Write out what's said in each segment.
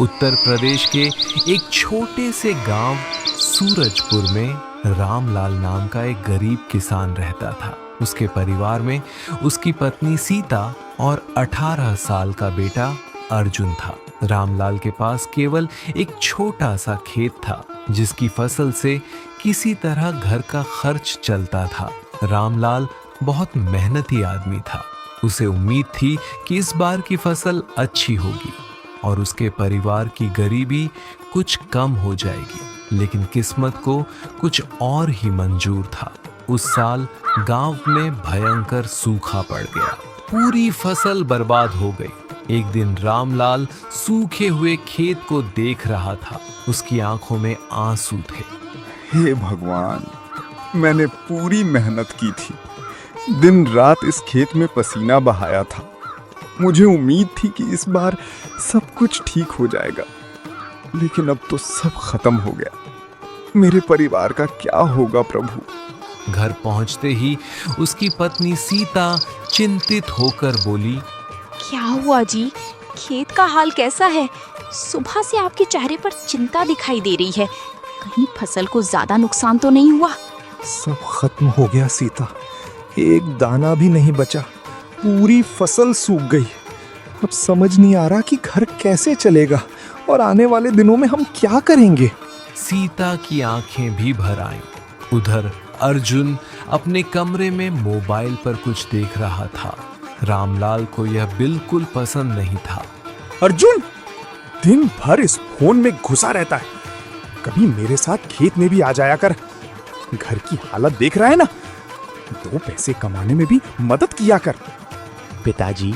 उत्तर प्रदेश के एक छोटे से गांव सूरजपुर में रामलाल नाम का एक गरीब किसान रहता था। उसके परिवार में उसकी पत्नी सीता और 18 साल का बेटा अर्जुन था। रामलाल के पास केवल एक छोटा सा खेत था, जिसकी फसल से किसी तरह घर का खर्च चलता था। रामलाल बहुत मेहनती आदमी था। उसे उम्मीद थी कि इस बार की फसल अच्छी होगी और उसके परिवार की गरीबी कुछ कम हो जाएगी। लेकिन किस्मत को कुछ और ही मंजूर था। उस साल गांव में भयंकर सूखा पड़ गया। पूरी फसल बर्बाद हो गई। एक दिन रामलाल सूखे हुए खेत को देख रहा था। उसकी आंखों में आंसू थे। हे भगवान, मैंने पूरी मेहनत की थी, दिन रात इस खेत में पसीना बहाया था। मुझे उम्मीद थी कि इस बार सब कुछ ठीक हो जाएगा, लेकिन अब तो सब खत्म हो गया। मेरे परिवार का क्या होगा प्रभु? घर पहुंचते ही उसकी पत्नी सीता चिंतित होकर बोली, क्या हुआ जी? खेत का हाल कैसा है? सुबह से आपके चेहरे पर चिंता दिखाई दे रही है। कहीं फसल को ज्यादा नुकसान तो नहीं हुआ? सब खत्म हो गया सीता, एक दाना भी नहीं बचा। पूरी फसल सूख गई। अब समझ नहीं आ रहा कि घर कैसे चलेगा और आने वाले दिनों में हम क्या करेंगे। सीता की आंखें भी भर आईं। उधर अर्जुन अपने कमरे में मोबाइल पर कुछ देख रहा था। रामलाल को यह बिल्कुल पसंद नहीं था। अर्जुन दिन भर इस फोन में घुसा रहता है। कभी मेरे साथ खेत में भी आ जाया कर। घर की हालत देख रहा है ना, 2 पैसे कमाने में भी मदद किया कर। पिताजी,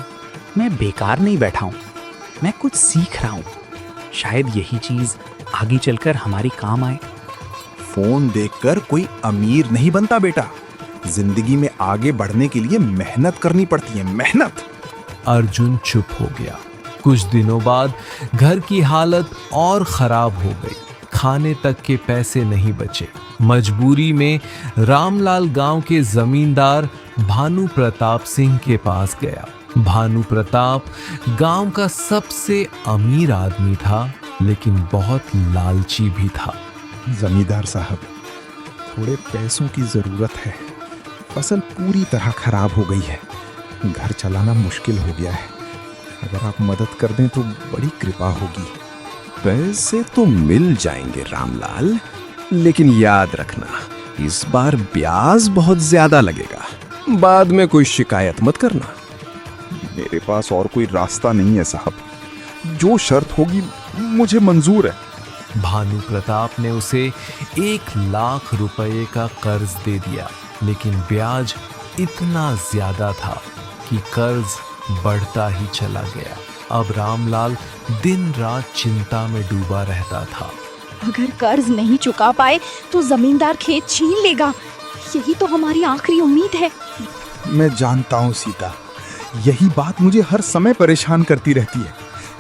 मैं बेकार नहीं बैठा हूँ, मैं कुछ सीख रहा हूँ। शायद यही चीज आगे चलकर हमारी काम आए। फोन देखकर कोई अमीर नहीं बनता बेटा। जिंदगी में आगे बढ़ने के लिए मेहनत करनी पड़ती है, मेहनत। अर्जुन चुप हो गया। कुछ दिनों बाद घर की हालत और खराब हो गई। खाने तक के पैसे नहीं बचे। मजबूरी में रामलाल गांव के जमींदार भानु प्रताप सिंह के पास गया। भानु प्रताप गांव का सबसे अमीर आदमी था, लेकिन बहुत लालची भी था। जमींदार साहब, थोड़े पैसों की जरूरत है। फसल पूरी तरह खराब हो गई है, घर चलाना मुश्किल हो गया है। अगर आप मदद कर दें तो बड़ी कृपा होगी। पैसे तो मिल जाएंगे रामलाल, लेकिन याद रखना, इस बार ब्याज बहुत ज्यादा लगेगा। बाद में कोई शिकायत मत करना। मेरे पास और कोई रास्ता नहीं है साहब। जो शर्त होगी मुझे मंजूर है। भानु प्रताप ने उसे 1 लाख रुपए का कर्ज दे दिया, लेकिन ब्याज इतना ज्यादा था कि कर्ज बढ़ता ही चला गया। अब रामलाल दिन रात चिंता में डूबा रहता था। अगर कर्ज नहीं चुका पाए तो जमींदार खेत छीन लेगा। यही तो हमारी आखिरी उम्मीद है। मैं जानता हूँ सीता, यही बात मुझे हर समय परेशान करती रहती है,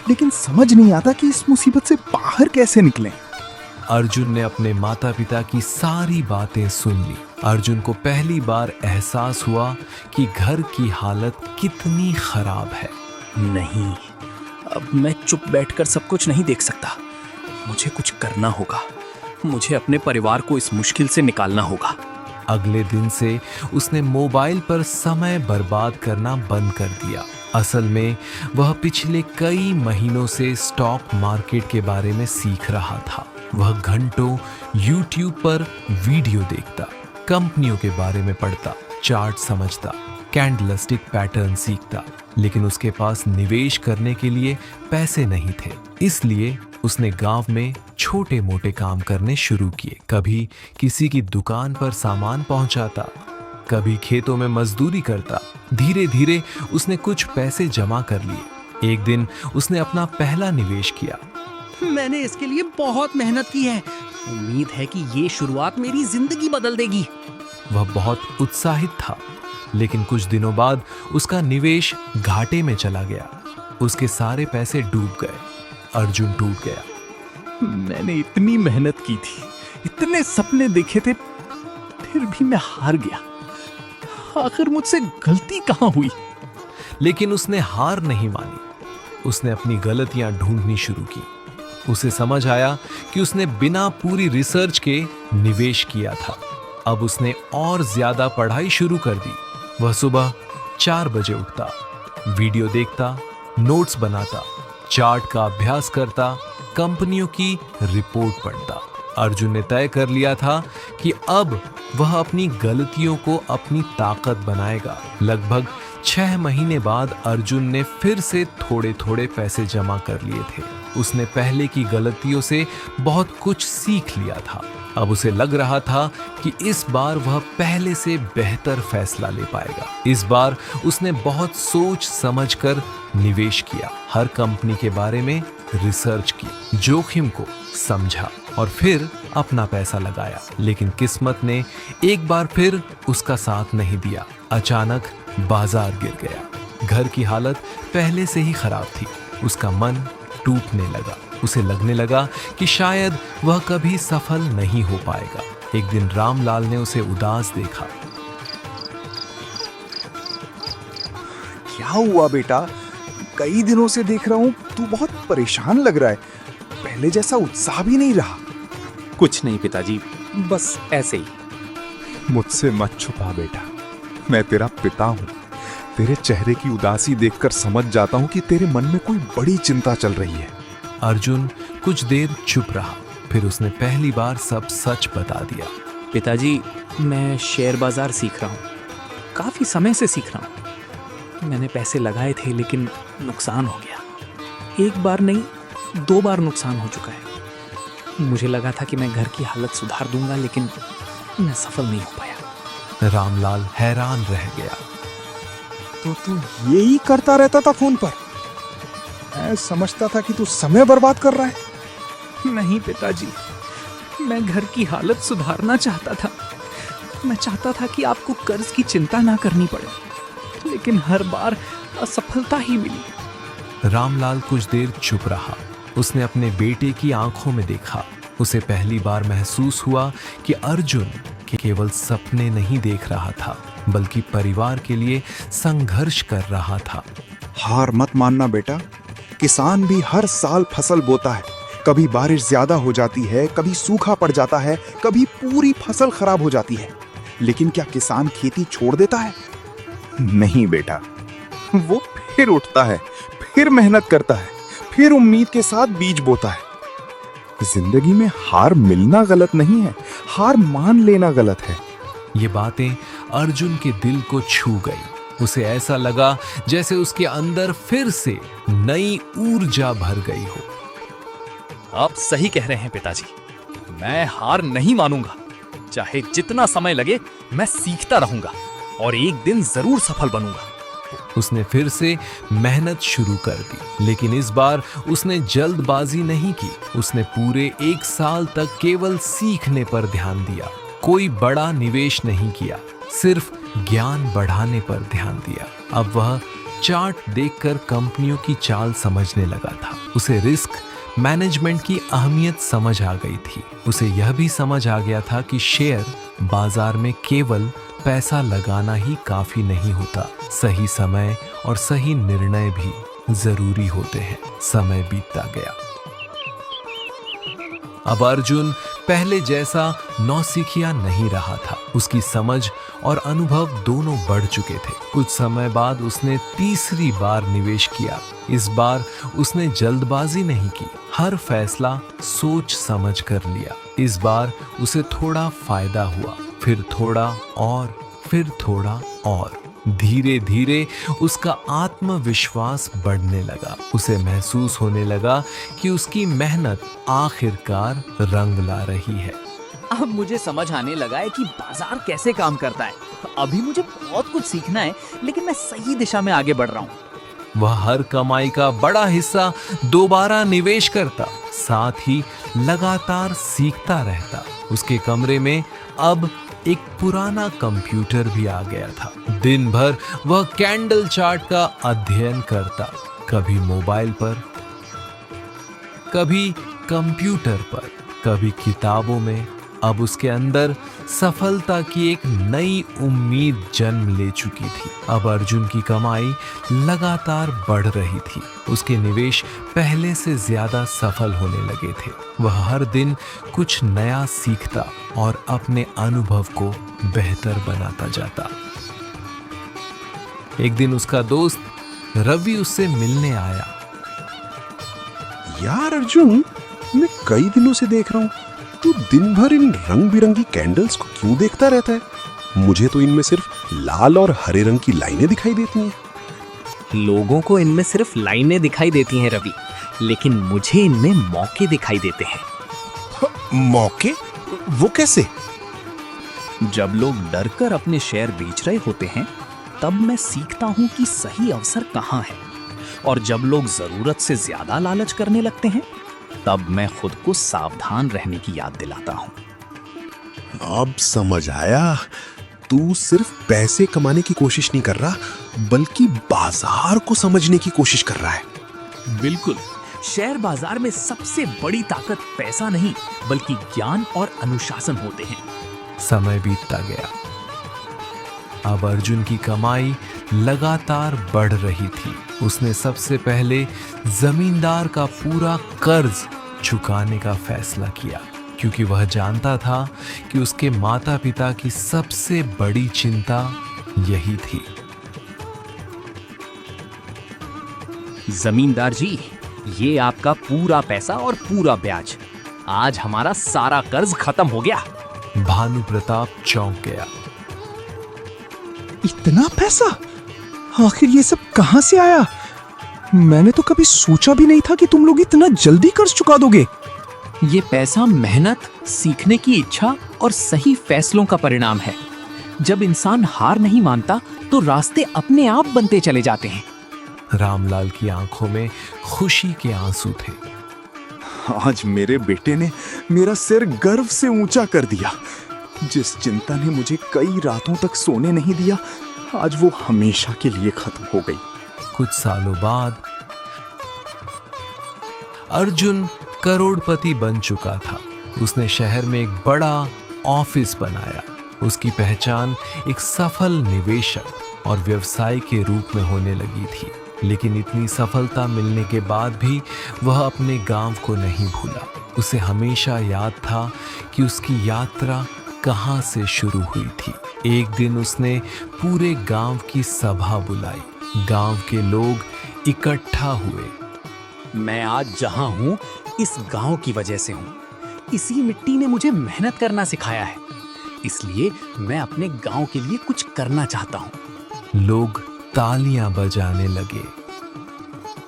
लेकिन समझ नहीं आता कि इस मुसीबत से बाहर कैसे निकलें। अर्जुन ने अपने माता पिता की सारी बातें सुन ली। अर्जुन को पहली बार एहसास हुआ कि घर की हालत कितनी खराब है। नहीं, अब मैं चुप बैठकर सब कुछ नहीं देख सकता। मुझे कुछ करना होगा। मुझे अपने परिवार को इस मुश्किल से निकालना होगा। अगले दिन से उसने मोबाइल पर समय बर्बाद करना बंद कर दिया। असल में वह पिछले कई महीनों से स्टॉक मार्केट के बारे में सीख रहा था। वह घंटों YouTube पर वीडियो देखता, कंपनियों के बारे में पढ़ता, चार्ट समझता, कैंडलस्टिक पैटर्न सीखता, लेकिन उसके पास निवेश करने के लिए पैसे नहीं थे। इसलिए उसने गांव में छोटे मोटे काम करने शुरू किए। कभी किसी की दुकान पर सामान पहुंचाता, कभी खेतों में मजदूरी करता। धीरे धीरे उसने कुछ पैसे जमा कर लिए। एक दिन उसने अपना पहला निवेश किया। मैंने इसके लिए बहुत मेहनत की है। उम्मीद है कि ये शुरुआत मेरी जिंदगी बदल देगी। वह बहुत उत्साहित था, लेकिन कुछ दिनों बाद उसका निवेश घाटे में चला गया। उसके सारे पैसे डूब गए। अर्जुन टूट गया। मैंने इतनी मेहनत की थी, इतने सपने देखे थे, फिर भी मैं हार गया। आखिर मुझसे गलती कहाँ हुई? लेकिन उसने हार नहीं मानी। उसने अपनी गलतियां ढूंढनी शुरू की। उसे समझ आया कि उसने बिना पूरी रिसर्च के निवेश किया था। अब उसने और ज्यादा पढ़ाई शुरू कर दी। वह सुबह 4 बजे उठता, वीडियो देखता, नोट्स बनाता, चार्ट का अभ्यास करता, कंपनियों की रिपोर्ट पढ़ता। अर्जुन ने तय कर लिया था कि अब वह अपनी गलतियों को अपनी ताकत बनाएगा। लगभग 6 महीने बाद अर्जुन ने फिर से थोड़े थोड़े पैसे जमा कर लिए थे। उसने पहले की गलतियों से बहुत कुछ सीख लिया था। अब उसे लग रहा था कि इस बार वह पहले से बेहतर फैसला ले पाएगा। इस बार उसने बहुत सोच समझकर निवेश किया, हर कंपनी के बारे में रिसर्च की, जोखिम को समझा और फिर अपना पैसा लगाया। लेकिन किस्मत ने एक बार फिर उसका साथ नहीं दिया। अचानक बाजार गिर गया। घर की हालत पहले से ही खराब थी। उसका मन टूटने लगा। उसे लगने लगा कि शायद वह कभी सफल नहीं हो पाएगा। एक दिन रामलाल ने उसे उदास देखा। क्या हुआ बेटा? कई दिनों से देख रहा हूँ तू बहुत परेशान लग रहा है। पहले जैसा उत्साह भी नहीं रहा। कुछ नहीं पिताजी, बस ऐसे ही। मुझसे मत छुपा बेटा, मैं तेरा पिता हूं। तेरे चेहरे की उदासी देखकर समझ जाता हूं कि तेरे मन में कोई बड़ी चिंता चल रही है। अर्जुन कुछ देर चुप रहा, फिर उसने पहली बार सब सच बता दिया। पिताजी, मैं शेयर बाजार सीख रहा हूँ। काफी समय से सीख रहा हूँ। मैंने पैसे लगाए थे लेकिन नुकसान हो गया। एक बार नहीं, 2 बार नुकसान हो चुका है। मुझे लगा था कि मैं घर की हालत सुधार दूंगा, लेकिन मैं सफल नहीं हो पाया। रामलाल हैरान रह गया। तो तू यही करता रहता था फोन पर? मैं समझता था कि तू समय बर्बाद कर रहा है। नहीं पिताजी, मैं घर की हालत सुधारना चाहता था। मैं चाहता था कि आपको कर्ज की चिंता ना करनी पड़े, लेकिन हर बार असफलता ही मिली। रामलाल कुछ देर चुप रहा। उसने अपने बेटे की आंखों में देखा। उसे पहली बार महसूस हुआ कि अर्जुन केवल सपने नहीं देख रहा था, बल्कि परिवार के लिए संघर्ष कर रहा था। हार मत मानना बेटा। किसान भी हर साल फसल बोता है। कभी बारिश ज्यादा हो जाती है, कभी सूखा पड़ जाता है, कभी पूरी फसल खराब हो जाती है। लेकिन क्या किसान खेती छोड़ देता है? नहीं बेटा, वो फिर उठता है, फिर मेहनत करता है, फिर उम्मीद के साथ बीज बोता है। जिंदगी में हार मिलना गलत नहीं है, हार मान लेना गलत है। ये बातें अर्जुन के दिल को छू गई। उसे ऐसा लगा जैसे उसके अंदर फिर से नई ऊर्जा भर गई हो। आप सही कह रहे हैं पिताजी। मैं हार नहीं मानूंगा। चाहे जितना समय लगे, मैं सीखता रहूंगा और एक दिन जरूर सफल बनूंगा। उसने फिर से मेहनत शुरू कर दी, लेकिन इस बार उसने जल्दबाजी नहीं की। उसने पूरे 1 साल तक केवल सीखने पर ध्यान दिया। कोई बड़ा निवेश नहीं किया, सिर्फ ज्ञान बढ़ाने पर ध्यान दिया। अब वह चार्ट देखकर कंपनियों की चाल समझने लगा था। उसे रिस्क मैनेजमेंट की अहमियत समझ आ गई थी। उसे यह भी समझ आ गया था कि शेयर बाजार में केवल पैसा लगाना ही काफी नहीं होता, सही समय और सही निर्णय भी जरूरी होते हैं। समय बीतता गया। अब अर्जुन पहले जैसा नौसिखिया नहीं रहा था। उसकी समझ और अनुभव दोनों बढ़ चुके थे। कुछ समय बाद उसने तीसरी बार निवेश किया। इस बार उसने जल्दबाजी नहीं की, हर फैसला सोच समझ कर लिया। इस बार उसे थोड़ा फायदा हुआ, फिर थोड़ा और फिर थोड़ा और। धीरे धीरे उसका आत्मविश्वास बढ़ने लगा। उसे महसूस होने लगा कि उसकी मेहनत आखिरकार रंग ला रही है। अब मुझे समझ आने लगा है कि बाजार कैसे काम करता है। अभी मुझे बहुत कुछ सीखना है, लेकिन मैं सही दिशा में आगे बढ़ रहा हूँ। वह हर कमाई का बड़ा हिस्सा दोबारा निवेश करता, साथ ही लगातार सीखता रहता। उसके कमरे में अब एक पुराना कंप्यूटर भी आ गया था। दिन भर वह कैंडल चार्ट का अध्ययन करता, कभी मोबाइल पर, कभी कंप्यूटर पर, कभी किताबों में, अब उसके अंदर सफलता की एक नई उम्मीद जन्म ले चुकी थी। अब अर्जुन की कमाई लगातार बढ़ रही थी। उसके निवेश पहले से ज्यादा सफल होने लगे थे। वह हर दिन कुछ नया सीखता और अपने अनुभव को बेहतर बनाता जाता। एक दिन उसका दोस्त रवि उससे मिलने आया। यार अर्जुन, मैं कई दिनों से देख रहा हूँ, तू दिन भर इन रंग बिरंगी कैंडल्स को क्यों देखता रहता है? मुझे तो इनमें सिर्फ लाल और हरे रंग की लाइनें दिखाई देती हैं। लोगों को इनमें सिर्फ लाइनें दिखाई देती हैं रवि, लेकिन मुझे इनमें मौके दिखाई देते हैं। मौके? वो कैसे? जब लोग डरकर अपने शेयर बेच रहे होते हैं, तब मैं सीखता हूं कि सही अवसर कहां है। और जब लोग जरूरत से ज्यादा लालच करने लगते हैं, तब मैं खुद को सावधान रहने की याद दिलाता हूं। अब समझ आया, तू सिर्फ पैसे कमाने की कोशिश नहीं कर रहा, बल्कि बाजार को समझने की कोशिश कर रहा है। बिल्कुल, शेयर बाजार में सबसे बड़ी ताकत पैसा नहीं, बल्कि ज्ञान और अनुशासन होते हैं। समय बीतता गया। अब अर्जुन की कमाई लगातार बढ़ रही थी। उसने सबसे पहले जमींदार का पूरा कर्ज चुकाने का फैसला किया, क्योंकि वह जानता था कि उसके माता पिता की सबसे बड़ी चिंता यही थी। जमींदार जी, ये आपका पूरा पैसा और पूरा ब्याज। आज हमारा सारा कर्ज खत्म हो गया। भानु प्रताप चौंक गया। इतना पैसा? आखिर ये सब कहां से आया? मैंने तो कभी सोचा भी नहीं था कि तुम लोग इतना जल्दी कर्ज चुका दोगे। ये पैसा मेहनत, सीखने की इच्छा और सही फैसलों का परिणाम है। जब इंसान हार नहीं मानता, तो रास्ते अपने आप बनते चले जाते हैं। रामलाल की आंखों में खुशी के आंसू थे। आज मेरे बेटे ने मेरा सिर गर्व से ऊंचा कर दिया। जिस चिंता ने मुझे कई रातों तक सोने नहीं दिया, आज वो हमेशा के लिए खत्म हो गई। कुछ सालों बाद अर्जुन करोड़पति बन चुका था। उसने शहर में एक बड़ा ऑफिस बनाया। उसकी पहचान एक सफल निवेशक और व्यवसायी के रूप में होने लगी थी। लेकिन इतनी सफलता मिलने के बाद भी वह अपने गांव को नहीं भूला। उसे हमेशा याद था कि उसकी यात्रा कहां से शुरू हुई थी। एक दिन उसने पूरे गांव की सभा बुलाई। गांव के लोग इकट्ठा हुए। मैं आज जहां हूं, इस गांव की वजह से हूं। इसी मिट्टी ने मुझे मेहनत करना सिखाया है, इसलिए मैं अपने गांव के लिए कुछ करना चाहता हूं। लोग तालियां बजाने लगे।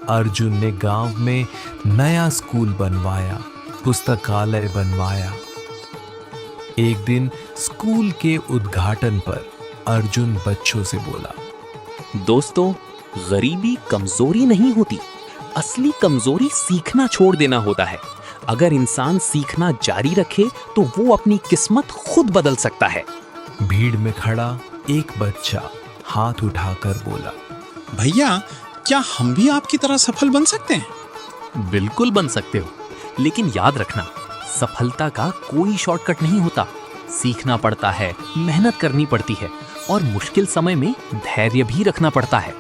अर्जुन ने गांव में नया स्कूल बनवाया, पुस्तकालय बनवाया। एक दिन स्कूल के उद्घाटन पर अर्जुन बच्चों से बोला, दोस्तों, गरीबी कमजोरी नहीं होती। असली कमजोरी सीखना छोड़ देना होता है। अगर इंसान सीखना जारी रखे, तो वो अपनी किस्मत खुद बदल सकता है। भीड़ में खड़ा एक बच्चा हाथ उठाकर बोला, भैया, क्या हम भी आपकी तरह सफल बन सकते हैं? बिल्कुल बन सकते हो, लेकिन याद रखना, सफलता का कोई शॉर्टकट नहीं होता। सीखना पड़ता है, मेहनत करनी पड़ती है और मुश्किल समय में धैर्य भी रखना पड़ता है।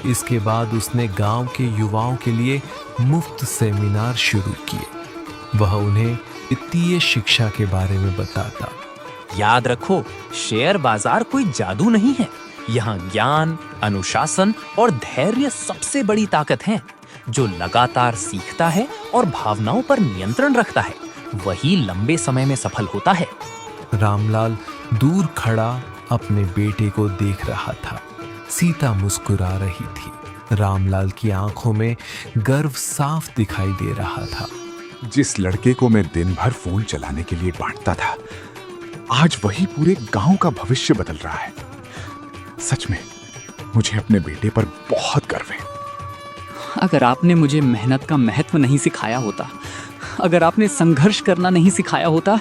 इसके बाद उसने गांव के युवाओं के लिए मुफ्त सेमिनार शुरू किए। वह उन्हें वित्तीय शिक्षा के बारे में बताता। याद रखो, शेयर बाजार कोई जादू नहीं है। यहाँ ज्ञान, अनुशासन और धैर्य सबसे बड़ी ताकत है। जो लगातार सीखता है और भावनाओं पर नियंत्रण रखता है, वही लंबे समय में सफल होता है। रामलाल दूर खड़ा अपने बेटे को देख रहा था। सीता मुस्कुरा रही थी। रामलाल की आंखों में गर्व साफ दिखाई दे रहा था। जिस लड़के को मैं दिन भर फोन चलाने के लिए डांटता था, आज वही पूरे गांव का भविष्य बदल रहा है। सच में मुझे अपने बेटे पर बहुत गर्व है। अगर आपने मुझे मेहनत का महत्व नहीं सिखाया होता, अगर आपने संघर्ष करना नहीं सिखाया होता,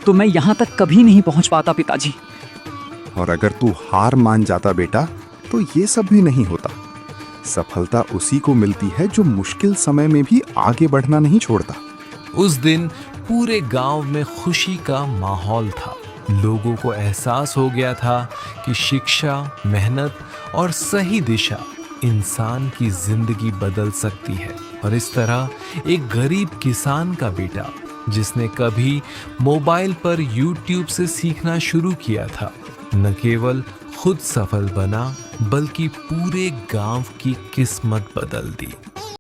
तो मैं यहाँ तक कभी नहीं पहुँच पाता पिताजी। और अगर तू हार मान जाता बेटा, तो ये सब भी नहीं होता। सफलता उसी को मिलती है जो मुश्किल समय में भी आगे बढ़ना नहीं छोड़ता। उस दिन पूरे गांव में खुशी का माहौल था। लोगों को एहसास हो गया था कि शिक्षा, मेहनत और सही दिशा इंसान की जिंदगी बदल सकती है। और इस तरह एक गरीब किसान का बेटा, जिसने कभी मोबाइल पर YouTube से सीखना शुरू किया था, न केवल खुद सफल बना बल्कि पूरे गांव की किस्मत बदल दी।